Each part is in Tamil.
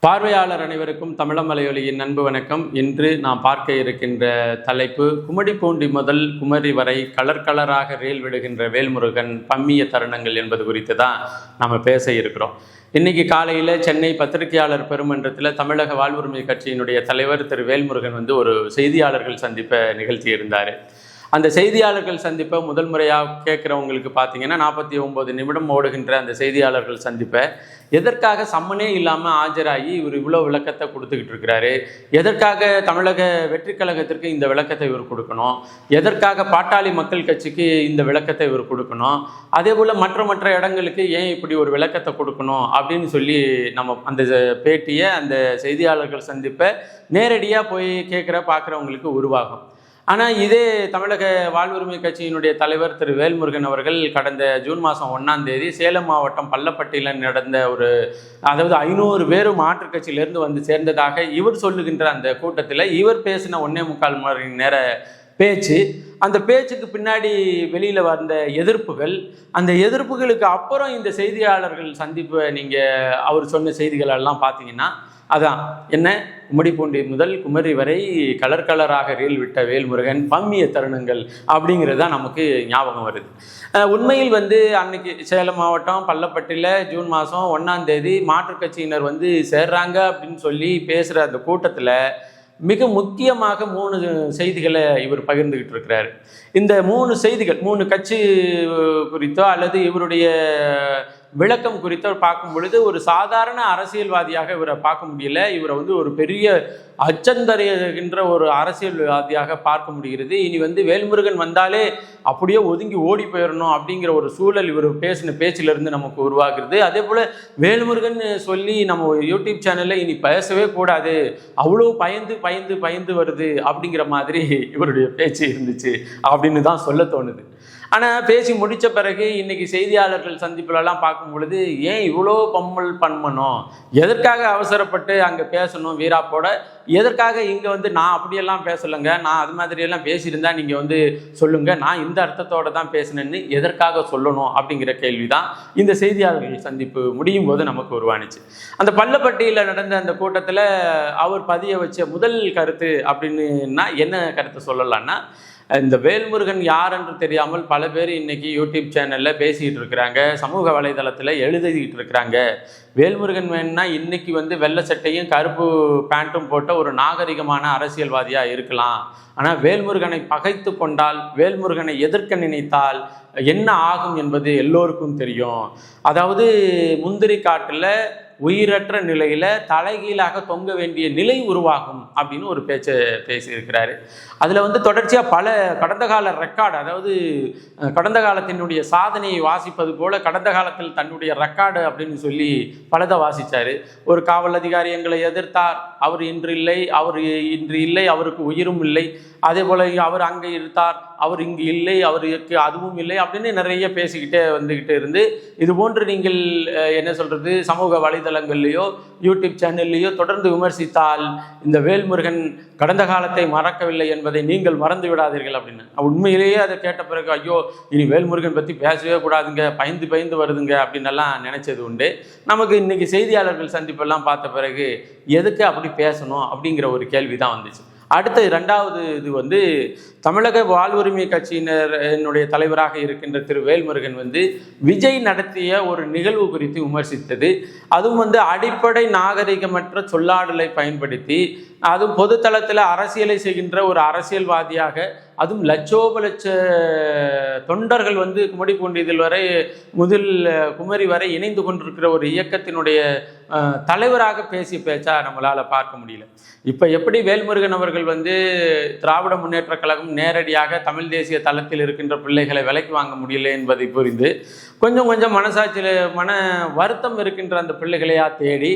பார்வையாளர் அனைவருக்கும் தமிழமலையொலியின் அன்பு வணக்கம். இன்று நாம் பார்க்க இருக்கின்ற தலைப்பு, கும்மிடிப்பூண்டி முதல் குமரி வரை கலர் கலராக ரயில் விடுகின்ற வேல்முருகன் பம்மிய தருணங்கள் என்பது குறித்து தான் நம்ம பேச இருக்கிறோம். இன்னைக்கு காலையில் சென்னை பத்திரிகையாளர் பெருமன்றத்தில் தமிழக வாழ்வுரிமை கட்சியினுடைய தலைவர் திரு வேல்முருகன் ஒரு செய்தியாளர்கள் சந்திப்பை நிகழ்த்தி இருந்தார். அந்த செய்தியாளர்கள் சந்திப்பை முதல் முறையாக கேட்குறவங்களுக்கு பார்த்தீங்கன்னா 49 நிமிடம் ஓடுகின்ற அந்த செய்தியாளர்கள் சந்திப்பை எதற்காக சம்மனே இல்லாமல் ஆஜராகி இவர் இவ்வளோ விளக்கத்தை கொடுத்துக்கிட்டு இருக்கிறாரு, எதற்காக தமிழக வெற்றி கழகத்திற்கு இந்த விளக்கத்தை இவர் கொடுக்கணும், எதற்காக பாட்டாளி மக்கள் கட்சிக்கு இந்த விளக்கத்தை இவர் கொடுக்கணும், அதே போல் மற்ற இடங்களுக்கு ஏன் இப்படி ஒரு விளக்கத்தை கொடுக்கணும் அப்படின்னு சொல்லி நம்ம அந்த பேட்டியை, அந்த செய்தியாளர்கள் சந்திப்பை நேரடியாக போய் பார்க்குறவங்களுக்கு உருவாகும். ஆனால் இதே தமிழக வாழ்வுரிமை கட்சியினுடைய தலைவர் திரு வேல்முருகன் அவர்கள் கடந்த ஜூன் மாதம் 1ஆம் தேதி சேலம் மாவட்டம் பள்ளப்பட்டியில் நடந்த அதாவது 500 பேர் மாற்றுக் கட்சியிலேருந்து வந்து சேர்ந்ததாக இவர் சொல்லுகின்ற அந்த கூட்டத்தில் இவர் பேசின 1.25 மணி நேர பேச்சு, அந்த பேச்சுக்கு பின்னாடி வெளியில் வந்த எதிர்ப்புகள், அந்த எதிர்ப்புகளுக்கு அப்புறம் இந்த செய்தியாளர்கள் சந்திப்பு நீங்கள் அவர் சொன்ன செய்திகள் எல்லாம் பார்த்தீங்கன்னா அதான் என்ன, கும்மிடிப்பூண்டி முதல் குமரி வரை கலர் கலராக ரயில் விட்ட வேல்முருகன் பம்மிய தருணங்கள் அப்படிங்கிறது தான் நமக்கு ஞாபகம் வருது. உண்மையில் அன்னைக்கு சேலம் மாவட்டம் பள்ளப்பட்டியில் ஜூன் மாதம் 1ஆம் தேதி மாற்றுக் கட்சியினர் சேர்றாங்க அப்படின்னு சொல்லி பேசுகிற அந்த கூட்டத்தில் மிக முக்கியமாக 3 செய்திகளை இவர் பகிர்ந்துக்கிட்டு இருக்கிறாரு. இந்த 3 செய்திகள் 3 கட்சி குறித்தோ அல்லது இவருடைய விளக்கம் குறித்து பார்க்கும் பொழுது ஒரு சாதாரண அரசியல்வாதியாக இவரை பார்க்க முடியல. இவரை ஒரு பெரிய அச்சந்தறிகின்ற ஒரு அரசியல்வாதியாக பார்க்க முடிகிறது. இனி வேல்முருகன் வந்தாலே அப்படியே ஒதுங்கி ஓடி போயிடணும் அப்படிங்கிற ஒரு சூழல் இவர் பேசின பேச்சிலிருந்து நமக்கு உருவாகிறது. அதே போல் வேல்முருகன் சொல்லி நம்ம யூடியூப் சேனலில் இனி பேசவே கூடாது, அவ்வளோ பயந்து வருது அப்படிங்கிற மாதிரி இவருடைய பேச்சு இருந்துச்சு அப்படின்னு தான் சொல்ல தோணுது. ஆனால் பேசி முடித்த பிறகு இன்றைக்கி செய்தியாளர்கள் சந்திப்புலலாம் பார்க்கும் பொழுது ஏன் இவ்வளோ பண்ணணும், எதற்காக அவசரப்பட்டு அங்கே பேசணும் வீராப்போட, எதற்காக இங்கே நான் அப்படியெல்லாம் பேசலைங்க, நான் அது மாதிரியெல்லாம் பேசியிருந்தா நீங்கள் சொல்லுங்கள், நான் இந்த அர்த்தத்தோடு தான் பேசினேன்னு எதற்காக சொல்லணும் அப்படிங்கிற கேள்வி தான் இந்த செய்தியாளர்கள் சந்திப்பு முடியும் போது நமக்கு உருவானுச்சு. அந்த பள்ளப்பட்டியில் நடந்த அந்த கூட்டத்தில் அவர் பதிய வச்ச முதல் கருத்து அப்படின்னா என்ன கருத்தை சொல்லலான்னா, இந்த வேல்முருகன் யார் என்று தெரியாமல் பல பேர் இன்றைக்கி யூடியூப் சேனலில் பேசிகிட்டு இருக்கிறாங்க, சமூக வலைதளத்தில் எழுதிக்கிட்டு இருக்கிறாங்க. வேல்முருகன் வேணும்னா இன்றைக்கி வெள்ளை சட்டையும் கருப்பு பேண்ட்டும் போட்ட ஒரு நாகரிகமான அரசியல்வாதியாக இருக்கலாம். ஆனால் வேல்முருகனை பகைத்து கொண்டால், வேல்முருகனை எதிர்க்க நினைத்தால் என்ன ஆகும் என்பது எல்லோருக்கும் தெரியும். அதாவது முந்திரி காட்டில் உயிரற்ற நிலையில் தலைகீழாக தொங்க வேண்டிய நிலை உருவாகும் அப்படின்னு ஒரு பேச்சை பேசியிருக்கிறாரு. அதில் தொடர்ச்சியாக பல கடந்த கால ரெக்கார்டு, அதாவது கடந்த காலத்தினுடைய சாதனையை வாசிப்பது போல கடந்த காலத்தில் தன்னுடைய ரெக்கார்டு அப்படின்னு சொல்லி பலதை வாசித்தார். ஒரு காவல் அதிகாரி எங்களை எதிர்த்தார், அவர் இன்று இல்லை, அவருக்கு உயிரும் இல்லை. அதே போல் அவர் அங்கே இருந்தார், அவர் இங்கு இல்லை, அவருக்கு அதுவும் இல்லை அப்படின்னு நிறைய பேசிக்கிட்டே வந்துக்கிட்டு இருந்து, இது போன்று நீங்கள் என்ன சொல்கிறது, சமூக வலைதளங்கள்லேயோ யூடியூப் சேனல்லையோ தொடர்ந்து விமர்சித்தால் இந்த வேல்முருகன் கடந்த காலத்தை மறக்கவில்லை என்பதை நீங்கள் மறந்து விடாதீர்கள் அப்படின்னு. உண்மையிலேயே அதை கேட்ட பிறகு ஐயோ இனி வேல்முருகன் பற்றி பேசவே கூடாதுங்க, பயந்து வருதுங்க அப்படின்னெல்லாம் நினச்சது உண்டு. நமக்கு இன்றைக்கி செய்தியாளர்கள் சந்திப்பெல்லாம் பார்த்த பிறகு எதுக்கு அப்படி பேசணும் அப்படிங்கிற ஒரு கேள்வி தான் வந்துச்சு. அடுத்த 2வது இது தமிழக வாழ்வுரிமை கட்சியினர் என்னுடைய தலைவராக இருக்கின்ற திரு வேல்முருகன் விஜய் நடத்திய ஒரு நிகழ்வு குறித்து விமர்சித்தது. அதுவும் அடிப்படை நாகரிகமற்ற சொல்லாடலை பயன்படுத்தி, அதுவும் பொதுத்தளத்தில் அரசியலை செய்கின்ற ஒரு அரசியல்வாதியாக, அதுவும் லட்சோபலட்ச தொண்டர்கள் கும்மிடிப்பூண்டியில் வரை முதல் குமரி வரை இணைந்து கொண்டிருக்கிற ஒரு இயக்கத்தினுடைய தலைவராக பேசிய பேச்சா நம்மளால் பார்க்க முடியல. இப்போ எப்படி வேல்முருகன் அவர்கள் திராவிட முன்னேற்ற கழகம் நேரடியாக தமிழ் தேசிய தளத்தில் இருக்கின்ற பிள்ளைகளை விலைக்கு வாங்க முடியல என்பதை புரிந்து கொஞ்சம் மனசாட்சியில் மன வருத்தம் இருக்கின்ற அந்த பிள்ளைகளையா தேடி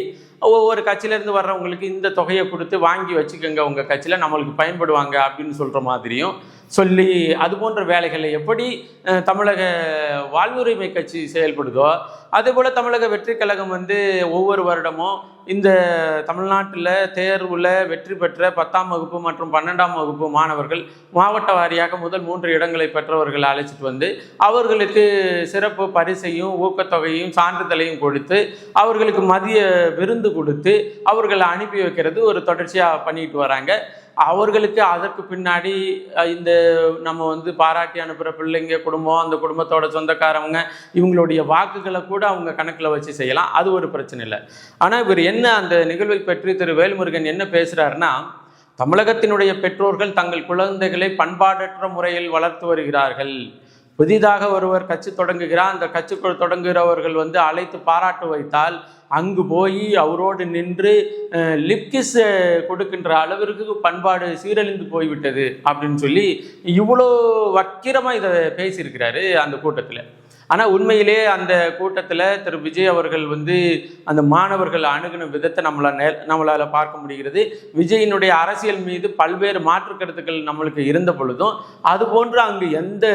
ஒவ்வொரு கட்சியிலேருந்து வர்றவங்களுக்கு இந்த தொகையை கொடுத்து வாங்கி வச்சுக்கோங்க, உங்கள் கட்சியில் நம்மளுக்கு பயன்படுவாங்க அப்படின்னு சொல்கிற மாதிரியும் சொல்லி அது போன்ற வேலைகளை எப்படி தமிழக வாழ்வுரிமை கட்சி செயல்படுதோ அதேபோல் தமிழக வெற்றி கழகம் வந்து ஒவ்வொரு வருடமும் இந்த தமிழ்நாட்டில் தேர்வில் வெற்றி பெற்ற 10ஆம் வகுப்பு மற்றும் 12ஆம் வகுப்பு மாணவர்கள் மாவட்ட வாரியாக முதல் 3 இடங்களை பெற்றவர்களை அழைச்சிட்டு வந்து அவர்களுக்கு சிறப்பு பரிசையும் ஊக்கத்தொகையும் சான்றிதழையும் கொடுத்து அவர்களுக்கு மதிய விருந்து கொடுத்து அவர்களை அனுப்பி வைக்கிறது ஒரு தொடர்ச்சியாக பண்ணிட்டு வராங்க. அவர்களுக்கு அதற்கு பின்னாடி இந்த நம்ம வந்து பாராட்டி அனுப்புகிற பிள்ளைங்க குடும்பம், அந்த குடும்பத்தோட சொந்தக்காரவங்க இவங்களுடைய வாக்குகளை கூட அவங்க கணக்கில் வச்சு செய்யலாம், அது ஒரு பிரச்சனை இல்லை. ஆனால் இவர் என்ன அந்த நிகழ்வை பற்றி திரு வேல்முருகன் என்ன பேசுகிறாருன்னா, தமிழகத்தினுடைய பெற்றோர்கள் தங்கள் குழந்தைகளை பண்பாடற்ற முறையில் வளர்த்து வருகிறார்கள். புதிதாக ஒருவர் கட்சி தொடங்குகிறார், அந்த கட்சி தொடங்குகிறவர்கள் வந்து அழைத்து பாராட்டு வைத்தால் அங்கு போய் அவரோடு நின்று லிப்கிஸ் கொடுக்கின்ற அளவிற்கு பண்பாடு சீரழிந்து போய்விட்டது அப்படின்னு சொல்லி இவ்வளோ வக்கிரமாக இதை பேசியிருக்கிறாரு அந்த கூட்டத்தில். ஆனால் உண்மையிலே அந்த கூட்டத்தில் திரு விஜய் அவர்கள் வந்து அந்த மாணவர்கள் அணுகின விதத்தை நம்மளால் பார்க்க முடிகிறது. விஜயினுடைய அரசியல் மீது பல்வேறு மாற்று கருத்துக்கள் நம்மளுக்கு இருந்த பொழுதும் அதுபோன்று அங்கு எந்த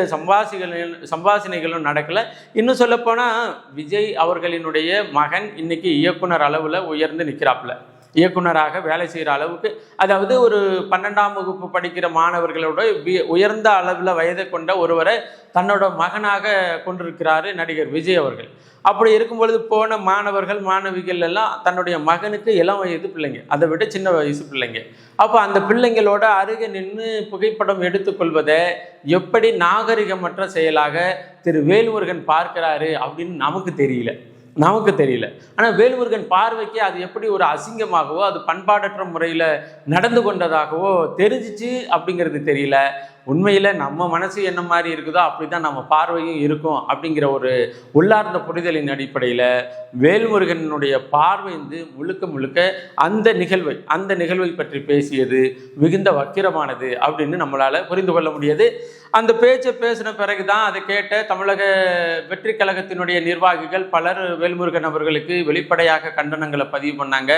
சம்பாஷணைகளும் நடக்கலை. இன்னும் சொல்லப்போனால் விஜய் அவர்களினுடைய மகன் இன்னைக்கு இயக்குனர் அளவில் உயர்ந்து நிற்கிறாப்புல, இயக்குனராக வேலை செய்கிற அளவுக்கு, அதாவது ஒரு 12ஆம் வகுப்பு படிக்கிற மாணவர்களோட உயர்ந்த அளவில் வயதை கொண்ட ஒருவரை தன்னோட மகனாக கொண்டிருக்கிறாரு நடிகர் விஜய் அவர்கள். அப்படி இருக்கும் பொழுது போன மாணவர்கள் மாணவிகள் எல்லாம் தன்னுடைய மகனுக்கு இளம் வயது பிள்ளைங்க, அதை விட சின்ன வயசு பிள்ளைங்க. அப்போ அந்த பிள்ளைங்களோட அருகே நின்று புகைப்படம் எடுத்துக்கொள்வதை எப்படி நாகரிகமற்ற செயலாக திரு வேல்முருகன் பார்க்கிறாரு அப்படின்னு நமக்கு தெரியல. ஆனால் வேல்முருகன் பார்வைக்கு அது எப்படி ஒரு அசிங்கமாகவோ அது பண்பாடற்ற முறையில் நடந்து கொண்டதாகவோ தெரிஞ்சிச்சு அப்படிங்கிறது தெரியல. உண்மையில் நம்ம மனசு என்ன மாதிரி இருக்குதோ அப்படி தான் நம்ம பார்வையும் இருக்கும் அப்படிங்கிற ஒரு உள்ளார்ந்த புரிதலின் அடிப்படையில் வேல்முருகனுடைய பார்வை வந்து முழுக்க அந்த நிகழ்வை பற்றி பேசியது மிகுந்த வக்கிரமானது அப்படின்னு நம்மளால் புரிந்து கொள்ள முடியாது. அந்த பேச்சை பேசின பிறகு தான் அதை கேட்ட தமிழக வெற்றி கழகத்தினுடைய நிர்வாகிகள் பலர் வேல்முருகன் அவர்களுக்கு வெளிப்படையாக கண்டனங்களை பதிவு பண்ணாங்க.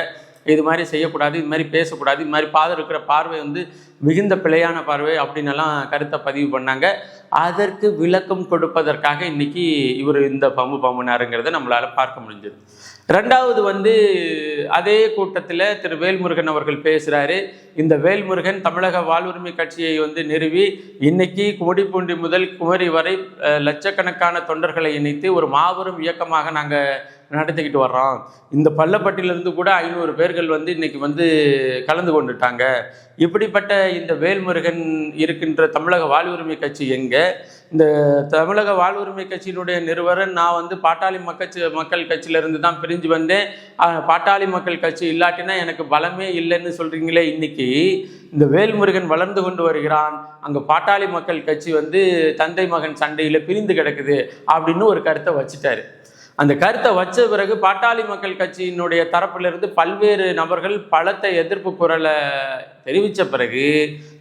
இது மாதிரி செய்யக்கூடாது, இது மாதிரி பேசக்கூடாது, இது மாதிரி இருக்கிற பார்வை வந்து மிகுந்த பிழையான பார்வை அப்படின்னு எல்லாம் கருத்தை பதிவு பண்ணாங்க. அதற்கு விளக்கம் கொடுப்பதற்காக இன்னைக்கு இவர் இந்த பம்புனாருங்கிறத நம்மளால் பார்க்க முடிஞ்சது. ரெண்டாவது வந்து அதே கூட்டத்தில் திரு வேல்முருகன் அவர்கள் பேசுகிறாரு. இந்த வேல்முருகன் தமிழக வாழ்வுரிமை கட்சியை வந்து நிறுவி இன்னைக்கு கும்மிடிப்பூண்டி முதல் குமரி வரை லட்சக்கணக்கான தொண்டர்களை இணைத்து ஒரு மாபெரும் இயக்கமாக நாங்கள் நடத்திக்கிட்டு வர்றோம். இந்த பள்ளப்பட்டியிலிருந்து கூட 500 பேர்கள் வந்து இன்னைக்கு வந்து கலந்து கொண்டுட்டாங்க. இப்படிப்பட்ட இந்த வேல்முருகன் இருக்கின்ற தமிழக வாழ்வுரிமை கட்சி எங்கே? இந்த தமிழக வாழ்வுரிமை கட்சியினுடைய நிறுவனர் நான் வந்து பாட்டாளி மக்கள் கட்சியிலிருந்து தான் பிரிஞ்சு வந்தேன், பாட்டாளி மக்கள் கட்சி இல்லாட்டினா எனக்கு பலமே இல்லைன்னு சொல்கிறீங்களே. இன்னைக்கு இந்த வேல்முருகன் வளர்ந்து கொண்டு வருகிறான், அங்கே பாட்டாளி மக்கள் கட்சி வந்து தந்தை மகன் சண்டையில் பிரிந்து கிடக்குது அப்படின்னு ஒரு கருத்தை வச்சுட்டாரு. அந்த கருத்தை வச்ச பிறகு பாட்டாளி மக்கள் கட்சியினுடைய தரப்பிலிருந்து பல்வேறு நபர்கள் பலத்த எதிர்ப்பு குரலை தெரிவித்த பிறகு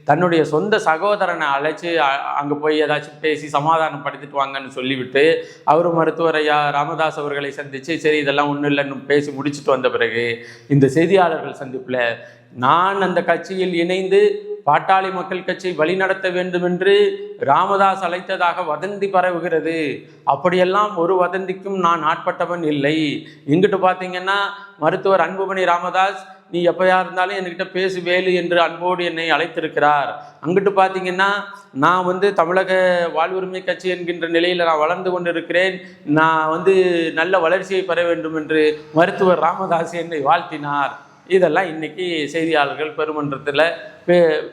தன்னுடைய சொந்த சகோதரனை அழைச்சி அங்கே போய் ஏதாச்சும் பேசி சமாதானப்படுத்திட்டு வாங்கன்னு சொல்லிவிட்டு அவர் மருத்துவர் ஐயா ராமதாஸ் அவர்களை சந்தித்து சரி இதெல்லாம் ஒன்றும் இல்லைன்னு பேசி முடிச்சுட்டு வந்த பிறகு இந்த செய்தியாளர்கள் சந்திப்பில் நான் அந்த கட்சியில் இணைந்து பாட்டாளி மக்கள் கட்சி வழிநடத்த வேண்டும் என்று ராமதாஸ் அழைத்ததாக வதந்தி பரவுகிறது. அப்படியெல்லாம் ஒரு வதந்திக்கும் நான் ஆட்பட்டவன் இல்லை. இங்கிட்டு பார்த்தீங்கன்னா மருத்துவர் அன்புமணி ராமதாஸ் நீ எப்பயா இருந்தாலும் என்கிட்ட பேசு வேலு என்று அன்போடு என்னை அழைத்திருக்கிறார். அங்கிட்டு பார்த்தீங்கன்னா நான் வந்து தமிழக வாழ்வுரிமை கட்சி என்கின்ற நிலையில் நான் வளர்ந்து கொண்டிருக்கிறேன், நான் வந்து நல்ல வளர்ச்சியை பெற வேண்டும் என்று மருத்துவர் ராமதாஸ் என்னை வாழ்த்தினார். இதெல்லாம் இன்னைக்கு செய்தியாளர்கள் பெருமன்றத்தில்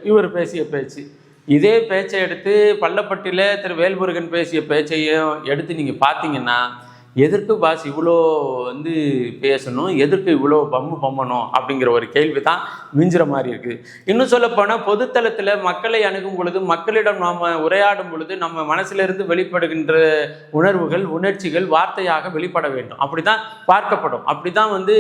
இவர் பேசிய பேச்சு. இதே பேச்சை எடுத்து பள்ளப்பட்டியில் திரு வேல்முருகன் பேசிய பேச்சையும் எடுத்து நீங்கள் பார்த்தீங்கன்னா எதற்கு பாஸ் இவ்வளோ வந்து பேசணும், எதற்கு இவ்வளோ பம்மணும் அப்படிங்கிற ஒரு கேள்வி தான் மிஞ்சுற மாதிரி இருக்குது. இன்னும் சொல்லப்போனால் பொதுத்தளத்தில் மக்களை அணுகும் பொழுது மக்களிடம் நாம் உரையாடும் பொழுது நம்ம மனசிலிருந்து வெளிப்படுகின்ற உணர்வுகள் உணர்ச்சிகள் வார்த்தையாக வெளிப்பட வேண்டும், அப்படி தான் பார்க்கப்படும். அப்படி தான் வந்து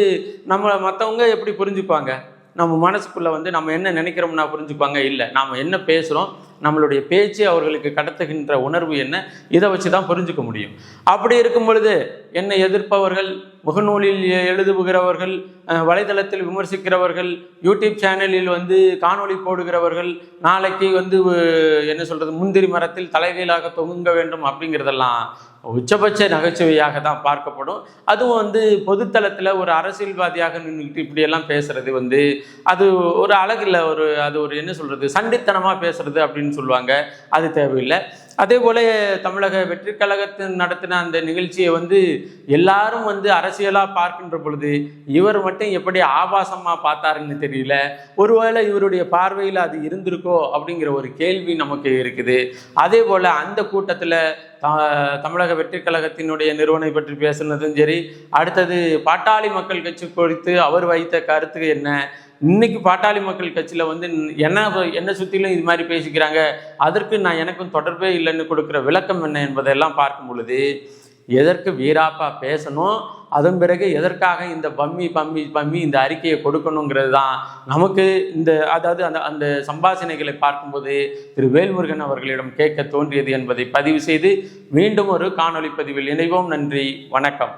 நம்ம மற்றவங்க எப்படி புரிஞ்சுக்குவாங்க, நம்ம மனசுக்குள்ளே வந்து நம்ம என்ன நினைக்கிறோம்னா புரிஞ்சுக்குவாங்க. இல்லை, நாம் என்ன பேசுகிறோம், நம்மளுடைய பேச்சு அவர்களுக்கு கடத்துகின்ற உணர்வு என்ன, இதை வச்சு தான் புரிஞ்சுக்க முடியும். அப்படி இருக்கும் பொழுது என்னை எதிர்ப்பவர்கள், முகநூலில் எழுதுகிறவர்கள், வலைதளத்தில் விமர்சிக்கிறவர்கள், யூடியூப் சேனலில் வந்து காணொளி போடுகிறவர்கள், நாளைக்கு வந்து என்ன சொல்கிறது, முந்திரி மரத்தில் தலைகீழாக தொங்குங்க வேண்டும் அப்படிங்கிறதெல்லாம் உச்சபட்ச நகைச்சுவையாக தான் பார்க்கப்படும். அதுவும் வந்து பொதுத்தளத்தில் ஒரு அரசியல்வாதியாக நின்றுக்கிட்டு இப்படியெல்லாம் பேசுறது வந்து அது ஒரு அழகில்லை. அது ஒரு என்ன சொல்கிறது, சண்டித்தனமாக பேசுறது அப்படின்னு சொல்லுவாங்க. அது தேவையில்லை. அதே போல தமிழக வெற்றி கழகத்தின் நடத்தின அந்த நிகழ்ச்சியை வந்து எல்லாரும் வந்து அரசியலாக பார்க்கின்ற பொழுது இவர் மட்டும் எப்படி ஆபாசமாக பார்த்தாருன்னு தெரியல. ஒருவேளை இவருடைய பார்வையில் அது இருந்திருக்கோ அப்படிங்கிற ஒரு கேள்வி நமக்கு இருக்குது. அதே போல் அந்த கூட்டத்தில் தமிழக வெற்றி கழகத்தினுடைய நிறுவனை பற்றி பேசுனதும் சரி, அடுத்தது பாட்டாளி மக்கள் கட்சி குறித்து அவர் வைத்த கருத்து என்ன, இன்னைக்கு பாட்டாளி மக்கள் கட்சியில் வந்து என்ன சுற்றிலும் இது மாதிரி பேசிக்கிறாங்க, அதற்கு எனக்கும் தொடர்பே இல்லைன்னு கொடுக்குற விளக்கம் என்ன என்பதெல்லாம் பார்க்கும் பொழுது எதற்கு வீராப்பா பேசணும், அதன் பிறகு எதற்காக இந்த பம்மி இந்த அறிக்கையை கொடுக்கணுங்கிறது தான் நமக்கு அதாவது அந்த சம்பாஷணைகளை பார்க்கும்போது திரு வேல்முருகன் அவர்களிடம் கேட்க தோன்றியது என்பதை பதிவு செய்து மீண்டும் ஒரு காணொளி பதிவில் இணைவோம். நன்றி, வணக்கம்.